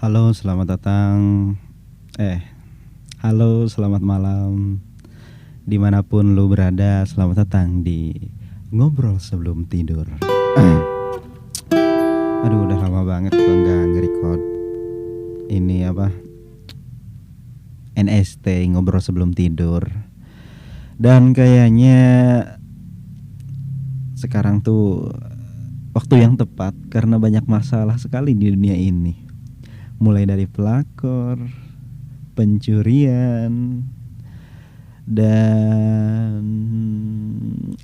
Halo, selamat datang. Eh, halo, selamat malam. Dimanapun lu berada, selamat datang di ngobrol sebelum tidur. Aduh, udah lama banget gua nggak nge-record ini apa NST ngobrol sebelum tidur. Dan kayaknya sekarang tuh waktu yang tepat karena banyak masalah sekali di dunia ini. Mulai dari pelakor, pencurian, dan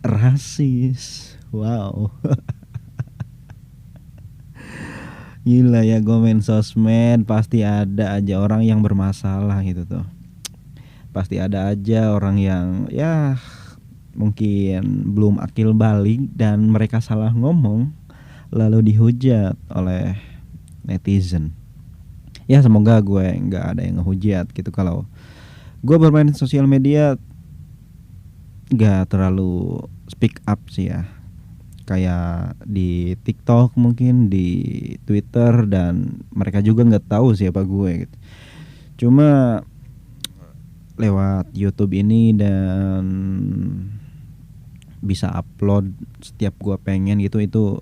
rasis. Wow. Gila ya, gue main sosmed pasti ada aja orang yang bermasalah gitu tuh. Pasti ada aja orang yang ya mungkin belum akil balik dan mereka salah ngomong lalu dihujat oleh netizen. Ya semoga gue nggak ada yang ngehujat gitu. Kalau gue bermain sosial media nggak terlalu speak up sih ya, kayak di TikTok mungkin di Twitter, dan mereka juga nggak tahu siapa gue gitu. Cuma lewat YouTube ini dan bisa upload setiap gue pengen gitu, itu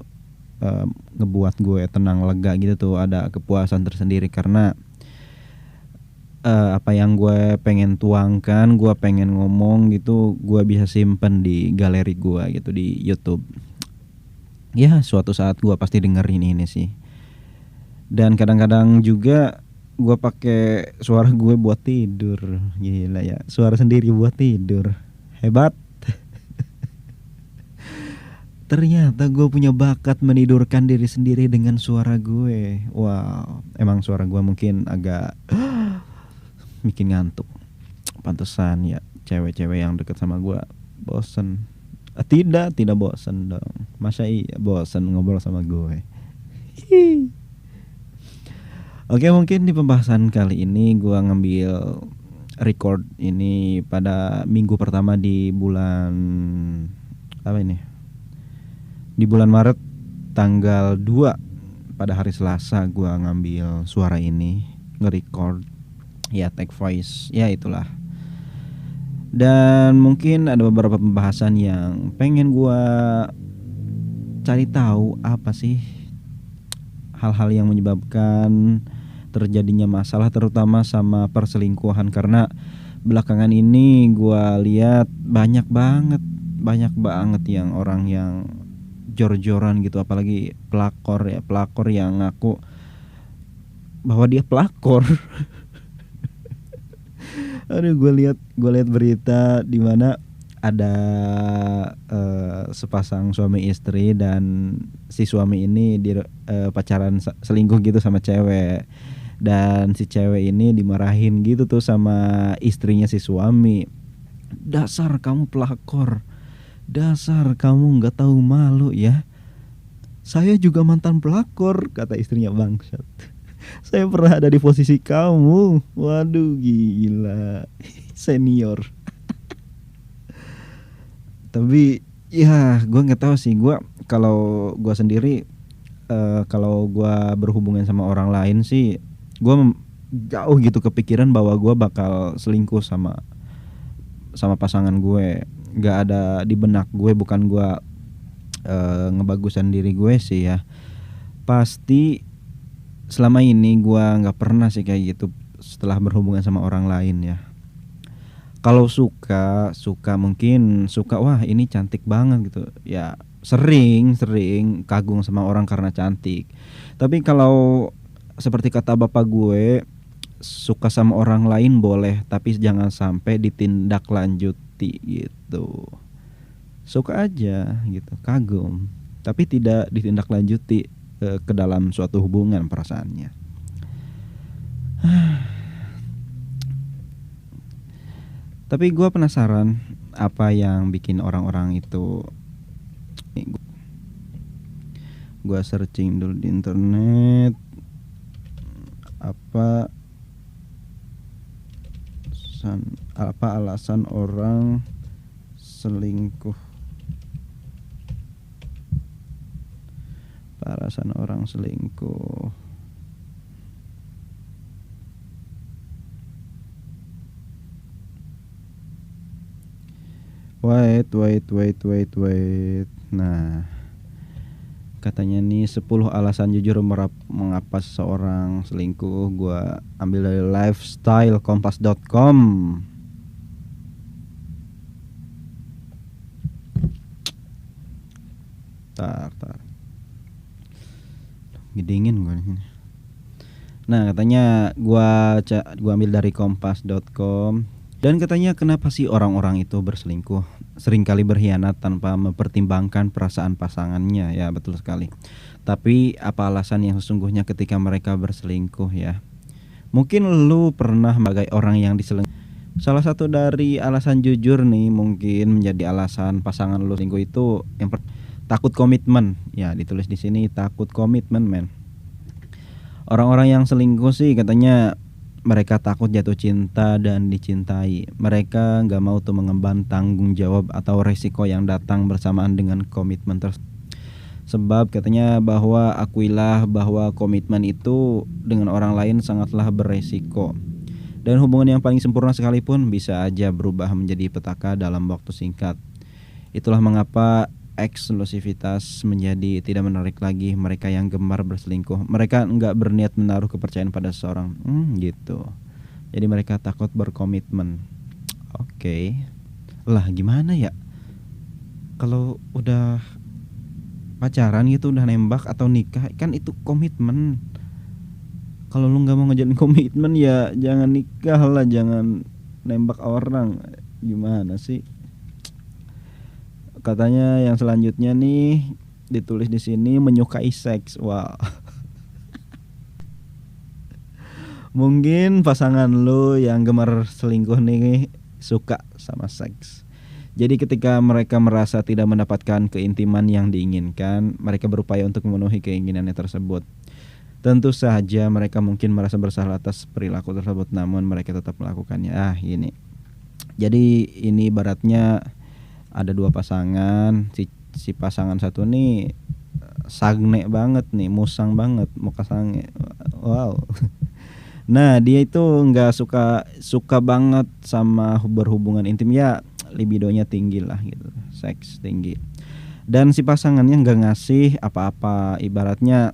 ngebuat gue tenang lega gitu tuh, ada kepuasan tersendiri karena apa yang gue pengen tuangkan, gue pengen ngomong gitu, gue bisa simpen di galeri gue gitu di YouTube. Ya suatu saat gue pasti dengerin ini sih. Dan kadang-kadang juga gue pakai suara gue buat tidur. Gila ya, suara sendiri buat tidur, hebat. Ternyata gue punya bakat menidurkan diri sendiri dengan suara gue. Wow, emang suara gue mungkin agak bikin ngantuk. Pantesan ya cewek-cewek yang deket sama gue bosen. Tidak bosen dong. Masa iya bosen ngobrol sama gue. Oke, mungkin di pembahasan kali ini gue ngambil record ini pada minggu pertama di bulan apa ini? Di bulan Maret, tanggal 2 pada hari Selasa gue ngambil suara ini, nge-record. Ya, take voice. Ya itulah. Dan mungkin ada beberapa pembahasan yang pengen gue cari tahu apa sih hal-hal yang menyebabkan terjadinya masalah terutama sama perselingkuhan, karena belakangan ini gua lihat banyak banget yang orang yang jor-joran gitu, apalagi pelakor yang ngaku bahwa dia pelakor. Aduh, gue lihat berita di mana ada sepasang suami istri, dan si suami ini pacaran selingkuh gitu sama cewek, dan si cewek ini dimarahin gitu tuh sama istrinya si suami. Dasar kamu pelakor, dasar kamu nggak tahu malu ya. Saya juga mantan pelakor, kata istrinya. Bangsat. Saya pernah ada di posisi kamu. Waduh, gila. Senior. Tapi ya gue nggak tahu sih. Kalau gue sendiri, kalau gue berhubungan sama orang lain sih, gue jauh gitu kepikiran bahwa gue bakal selingkuh sama pasangan gue. Nggak ada di benak gue, bukan gue ngebagusan diri gue sih ya. Pasti selama ini gue nggak pernah sih kayak gitu setelah berhubungan sama orang lain ya. Kalau suka mungkin suka, wah ini cantik banget gitu ya, sering kagum sama orang karena cantik. Tapi kalau seperti kata bapak gue, suka sama orang lain boleh tapi jangan sampai ditindaklanjuti gitu. Suka aja gitu, kagum, tapi tidak ditindaklanjuti ke dalam suatu hubungan perasaannya. Tapi gue penasaran apa yang bikin orang-orang itu. Gue searching dulu di internet, apa alasan orang selingkuh. Alasan orang selingkuh. Wait. Nah, katanya nih 10 alasan jujur mengapa seseorang selingkuh. Gua ambil dari lifestylekompas.com. Tar. Dingin gua nih. Nah, katanya gua ambil dari kompas.com. Dan katanya kenapa sih orang-orang itu berselingkuh? Seringkali berkhianat tanpa mempertimbangkan perasaan pasangannya. Ya, betul sekali. Tapi apa alasan yang sesungguhnya ketika mereka berselingkuh ya? Mungkin lu pernah sebagai orang yang diselingkuh. Salah satu dari alasan jujur nih mungkin menjadi alasan pasangan lu selingkuh itu yang takut komitmen. Ya, ditulis di sini takut komitmen, men. Orang-orang yang selingkuh sih katanya mereka takut jatuh cinta dan dicintai. Mereka nggak mau tuh mengemban tanggung jawab atau resiko yang datang bersamaan dengan komitmen tersebut. Sebab katanya akuilah bahwa komitmen itu dengan orang lain sangatlah beresiko. Dan hubungan yang paling sempurna sekalipun bisa aja berubah menjadi petaka dalam waktu singkat. Itulah mengapa eksklusivitas menjadi tidak menarik lagi mereka yang gemar berselingkuh. Mereka enggak berniat menaruh kepercayaan pada seseorang. Gitu. Jadi mereka takut berkomitmen. Oke. Lah gimana ya? Kalau udah pacaran gitu, udah nembak atau nikah, kan itu komitmen. Kalau lu nggak mau ngejalin komitmen ya jangan nikah lah, jangan nembak orang. Gimana sih? Katanya yang selanjutnya nih ditulis di sini menyukai seks. Wah. Mungkin pasangan lu yang gemar selingkuh nih suka sama seks. Jadi ketika mereka merasa tidak mendapatkan keintiman yang diinginkan, mereka berupaya untuk memenuhi keinginannya tersebut. Tentu saja mereka mungkin merasa bersalah atas perilaku tersebut, namun mereka tetap melakukannya. Ini. Jadi ini ibaratnya ada dua pasangan, si pasangan satu nih sagne banget nih, musang banget, muka sange. Wow. Nah, dia itu nggak suka banget sama berhubungan intim ya, libidonya tinggi lah gitu, seks tinggi. Dan si pasangannya nggak ngasih apa-apa, ibaratnya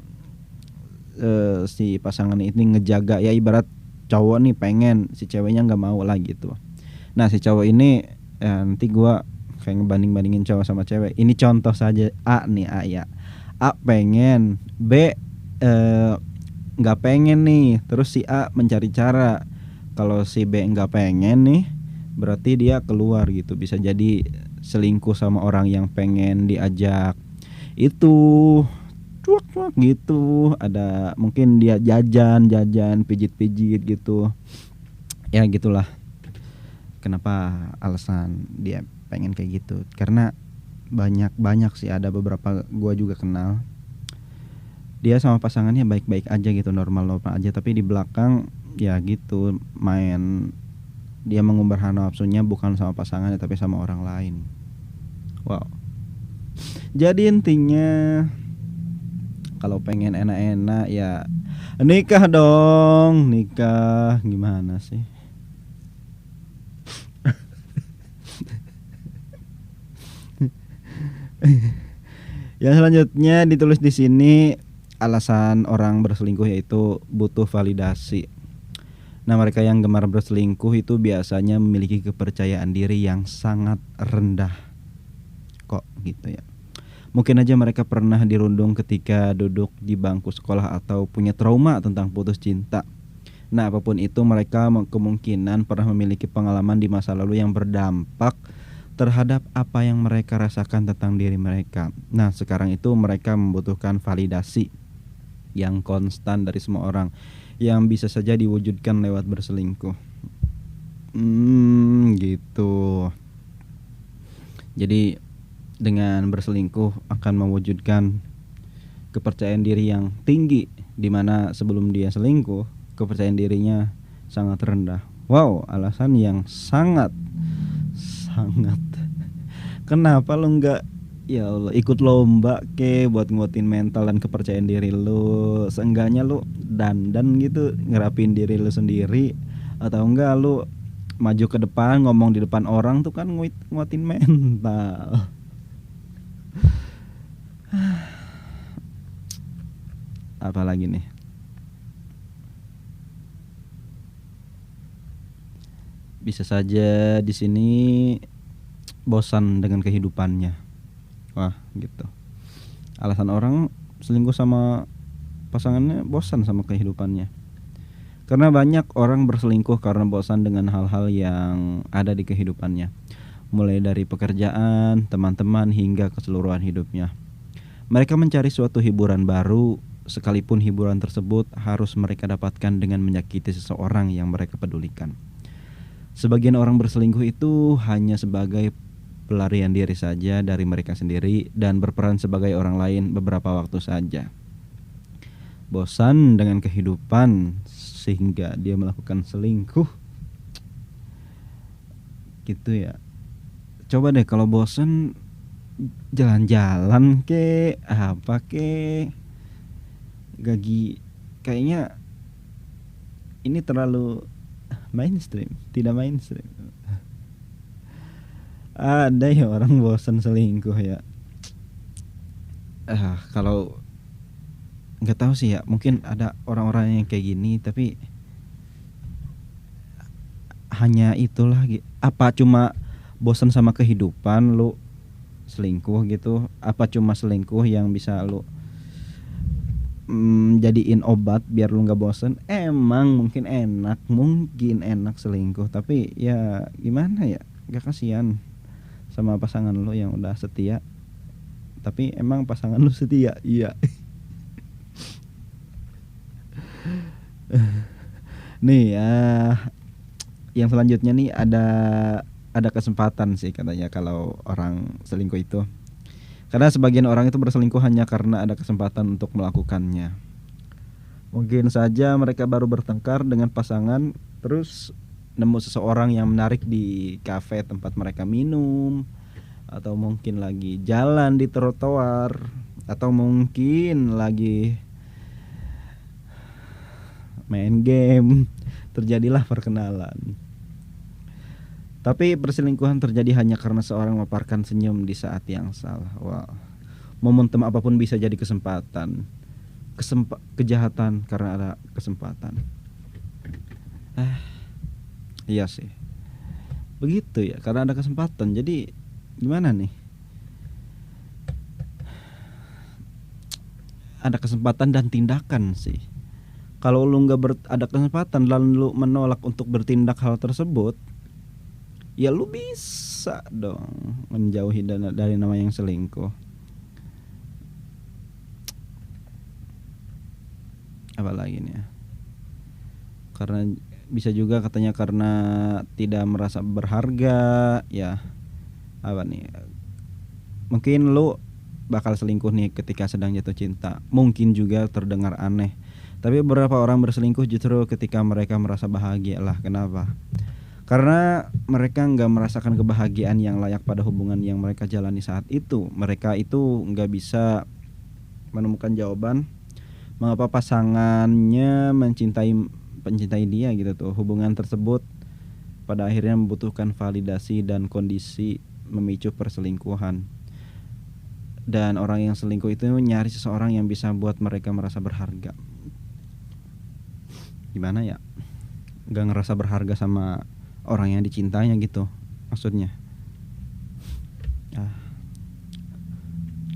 si pasangan ini ngejaga ya, ibarat cowok nih pengen, si ceweknya nggak mau lah gitu. Nah, si cowok ini nanti gua kayak ngebanding-bandingin cowok sama cewek. Ini contoh saja A nih, A ya. A pengen, B nggak pengen nih. Terus si A mencari cara. Kalau si B nggak pengen nih, berarti dia keluar gitu. Bisa jadi selingkuh sama orang yang pengen diajak. Itu cuak gitu. Ada mungkin dia jajan, pijit-pijit gitu. Ya gitulah. Kenapa alasan dia pengen kayak gitu? Karena banyak sih, ada beberapa gua juga kenal. Dia sama pasangannya baik-baik aja gitu, normal aja, tapi di belakang ya gitu main, dia mengumbar nafsunya bukan sama pasangannya tapi sama orang lain. Wow. Jadi intinya kalau pengen enak-enak ya nikah dong, nikah. Gimana sih? Yang selanjutnya ditulis di sini alasan orang berselingkuh yaitu butuh validasi. Nah, mereka yang gemar berselingkuh itu biasanya memiliki kepercayaan diri yang sangat rendah. Kok gitu ya? Mungkin aja mereka pernah dirundung ketika duduk di bangku sekolah atau punya trauma tentang putus cinta. Nah, apapun itu, mereka kemungkinan pernah memiliki pengalaman di masa lalu yang berdampak terhadap apa yang mereka rasakan tentang diri mereka. Nah, sekarang itu mereka membutuhkan validasi yang konstan dari semua orang, yang bisa saja diwujudkan lewat berselingkuh. Gitu. Jadi dengan berselingkuh akan mewujudkan kepercayaan diri yang tinggi, di mana sebelum dia selingkuh kepercayaan dirinya sangat rendah. Wow, alasan yang sangat. Kenapa lu nggak, ya Allah, ikut lomba buat nguatin mental dan kepercayaan diri lu? Seenggaknya lu dandan gitu, ngerapin diri lu sendiri, atau enggak lu maju ke depan ngomong di depan orang tuh kan nguatin mental. Apalagi nih, bisa saja di sini bosan dengan kehidupannya. Wah gitu, alasan orang selingkuh sama pasangannya bosan sama kehidupannya. Karena banyak orang berselingkuh karena bosan dengan hal-hal yang ada di kehidupannya, mulai dari pekerjaan, teman-teman, hingga keseluruhan hidupnya. Mereka mencari suatu hiburan baru, sekalipun hiburan tersebut harus mereka dapatkan dengan menyakiti seseorang yang mereka pedulikan. Sebagian orang berselingkuh itu hanya sebagai pelarian diri saja dari mereka sendiri dan berperan sebagai orang lain beberapa waktu saja. Bosan dengan kehidupan sehingga dia melakukan selingkuh. Gitu ya. Coba deh kalau bosan jalan-jalan ke apa ke gagi, kayaknya ini terlalu mainstream, tidak mainstream. Ada ya orang bosan selingkuh ya. Kalau nggak tahu sih ya, mungkin ada orang-orang yang kayak gini, tapi hanya itulah. Apa cuma bosan sama kehidupan lu selingkuh gitu? Apa cuma selingkuh yang bisa lu jadiin obat biar lu nggak bosan? Emang mungkin enak selingkuh, tapi ya gimana ya, nggak kasihan sama pasangan lu yang udah setia. Tapi emang pasangan lu setia? Iya. Nih yang selanjutnya nih ada kesempatan sih katanya kalau orang selingkuh itu. Karena sebagian orang itu berselingkuh hanya karena ada kesempatan untuk melakukannya. Mungkin saja mereka baru bertengkar dengan pasangan, terus nemu seseorang yang menarik di kafe tempat mereka minum, atau mungkin lagi jalan di trotoar, atau mungkin lagi main game. Terjadilah perkenalan. Tapi perselingkuhan terjadi hanya karena seorang memaparkan senyum di saat yang salah. Wow. Momentum apapun bisa jadi kesempatan. Kejahatan karena ada kesempatan. Iya sih. Begitu ya, karena ada kesempatan. Jadi gimana nih? Ada kesempatan dan tindakan sih. Kalau lu nggak ada kesempatan lalu lu menolak untuk bertindak hal tersebut, ya lu bisa dong menjauhi dari nama yang selingkuh. Apalagi nih ya? Karena bisa juga katanya karena tidak merasa berharga ya. Apa nih? Mungkin lu bakal selingkuh nih ketika sedang jatuh cinta. Mungkin juga terdengar aneh, tapi beberapa orang berselingkuh justru ketika mereka merasa bahagia lah. Kenapa? Karena mereka nggak merasakan kebahagiaan yang layak pada hubungan yang mereka jalani saat itu. Mereka itu nggak bisa menemukan jawaban mengapa pasangannya mencintai dia gitu tuh. Hubungan tersebut pada akhirnya membutuhkan validasi dan kondisi memicu perselingkuhan. Dan orang yang selingkuh itu nyari seseorang yang bisa buat mereka merasa berharga. Gimana ya? Gak ngerasa berharga sama orang yang dicintainya gitu maksudnya.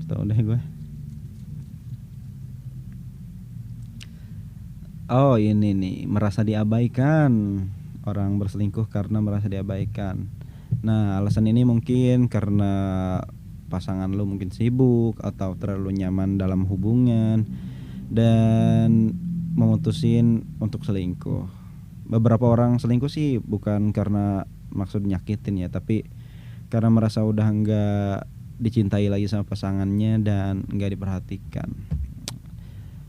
Tahu deh gue. Oh ini nih, merasa diabaikan. Orang berselingkuh karena merasa diabaikan. Nah alasan ini mungkin karena pasangan lu mungkin sibuk atau terlalu nyaman dalam hubungan dan memutusin untuk selingkuh. Beberapa orang selingkuh sih bukan karena maksud nyakitin ya, tapi karena merasa udah nggak dicintai lagi sama pasangannya dan nggak diperhatikan.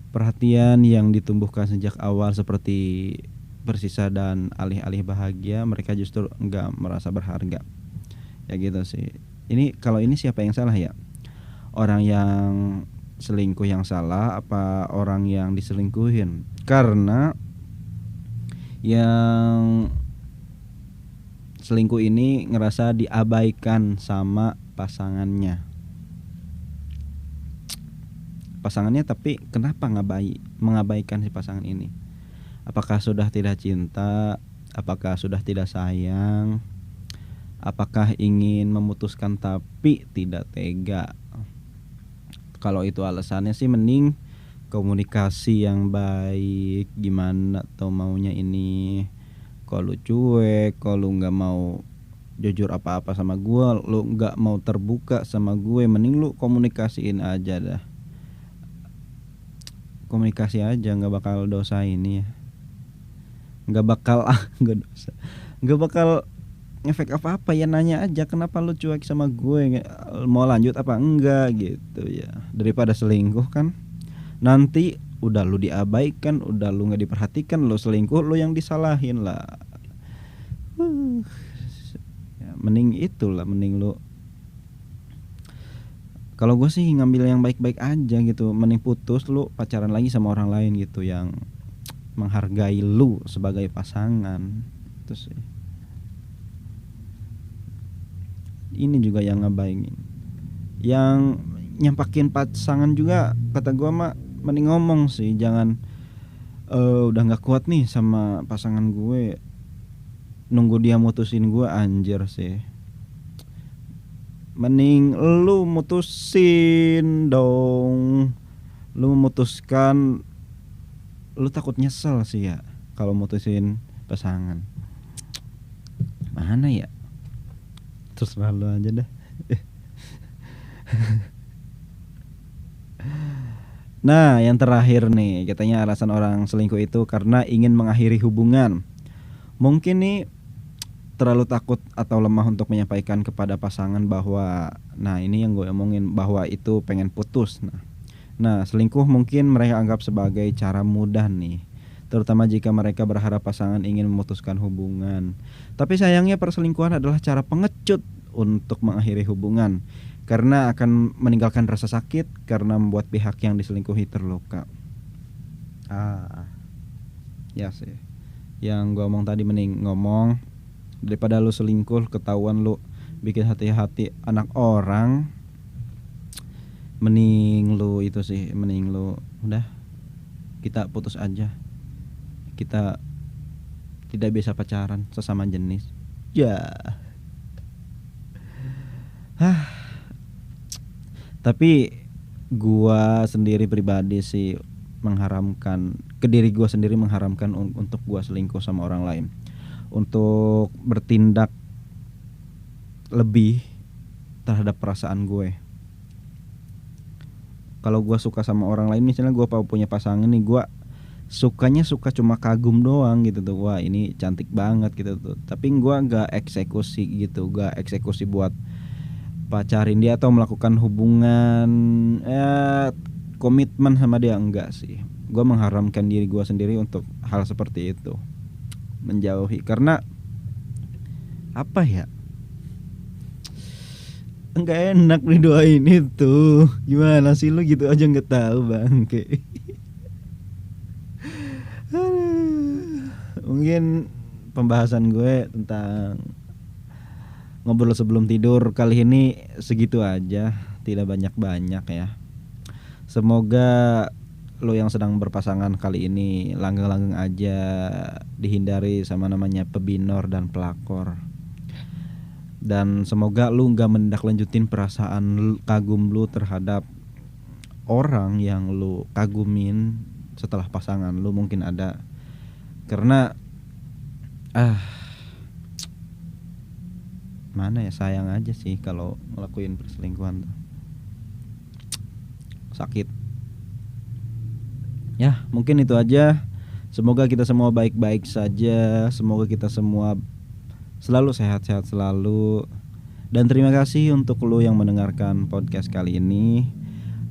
Perhatian yang ditumbuhkan sejak awal seperti bersisa dan alih-alih bahagia, mereka justru nggak merasa berharga. Ya gitu sih. Ini kalau ini siapa yang salah ya? Orang yang selingkuh yang salah apa orang yang diselingkuhin? Karena yang selingkuh ini ngerasa diabaikan sama pasangannya. Tapi kenapa mengabaikan si pasangan ini? Apakah sudah tidak cinta? Apakah sudah tidak sayang? Apakah ingin memutuskan tapi tidak tega? Kalau itu alasannya sih mending komunikasi yang baik. Gimana tuh maunya ini? Kalau lu cuek, kalau lu nggak mau jujur apa-apa sama gue, lu nggak mau terbuka sama gue, mending lu komunikasiin aja dah. Komunikasi aja, nggak bakal dosa ini ya, nggak bakal nggak bakal ngefek apa-apa ya. Nanya aja kenapa lu cuek sama gue, mau lanjut apa enggak gitu ya, daripada selingkuh kan. Nanti udah lu diabaikan, udah lu nggak diperhatikan, lu selingkuh, lu yang disalahin lah. Ya, mending lu, kalau gue sih ngambil yang baik-baik aja gitu. Mending putus, lu pacaran lagi sama orang lain gitu yang menghargai lu sebagai pasangan. Terus ini juga yang ngebayangin, yang nyampakin pasangan juga, kata gue mah mending ngomong sih. Jangan udah nggak kuat nih sama pasangan gue, nunggu dia mutusin gue, anjir sih. Mending lu mutusin dong. Lu memutuskan, lu takut nyesel sih ya kalau mutusin pasangan. Mana ya? Terserah lu aja dah. Nah, yang terakhir nih, katanya alasan orang selingkuh itu karena ingin mengakhiri hubungan. Mungkin nih terlalu takut atau lemah untuk menyampaikan kepada pasangan bahwa, nah ini yang gue omongin, bahwa itu pengen putus. Nah, selingkuh mungkin mereka anggap sebagai cara mudah nih, terutama jika mereka berharap pasangan ingin memutuskan hubungan. Tapi sayangnya perselingkuhan adalah cara pengecut untuk mengakhiri hubungan, karena akan meninggalkan rasa sakit karena membuat pihak yang diselingkuhi terluka. Ya sih, yang gue omong tadi, mending ngomong daripada lu selingkuh ketahuan lu bikin hati-hati anak orang. Mending lu udah, kita putus aja, kita tidak bisa pacaran sesama jenis ya. Tapi gua sendiri pribadi sih mengharamkan ke diri gua sendiri, mengharamkan untuk gua selingkuh sama orang lain, untuk bertindak lebih terhadap perasaan gue. Kalau gue suka sama orang lain, misalnya gue punya pasangan nih, gue suka cuma kagum doang gitu tuh, wah ini cantik banget gitu tuh, tapi gue gak eksekusi gitu, gak eksekusi buat pacarin dia atau melakukan hubungan komitmen sama dia, enggak sih. Gue mengharamkan diri gue sendiri untuk hal seperti itu, menjauhi, karena apa ya, enggak enak nih doain itu. Gimana sih lu gitu aja nggak tahu bangke. Mungkin pembahasan gue tentang ngobrol sebelum tidur kali ini segitu aja, tidak banyak-banyak ya. Semoga lo yang sedang berpasangan kali ini langgeng-langgeng aja, dihindari sama namanya pebinor dan pelakor. Dan semoga lu gak menindaklanjutin perasaan kagum lu terhadap orang yang lu kagumin setelah pasangan lu mungkin ada. Karena mana ya, sayang aja sih kalau ngelakuin perselingkuhan tuh. Sakit. Ya, mungkin itu aja. Semoga kita semua baik-baik saja. Semoga kita semua selalu sehat-sehat selalu. Dan terima kasih untuk lu yang mendengarkan podcast kali ini.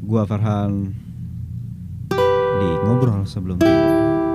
Gua Farhan di Ngobrol Sebelum Tidur.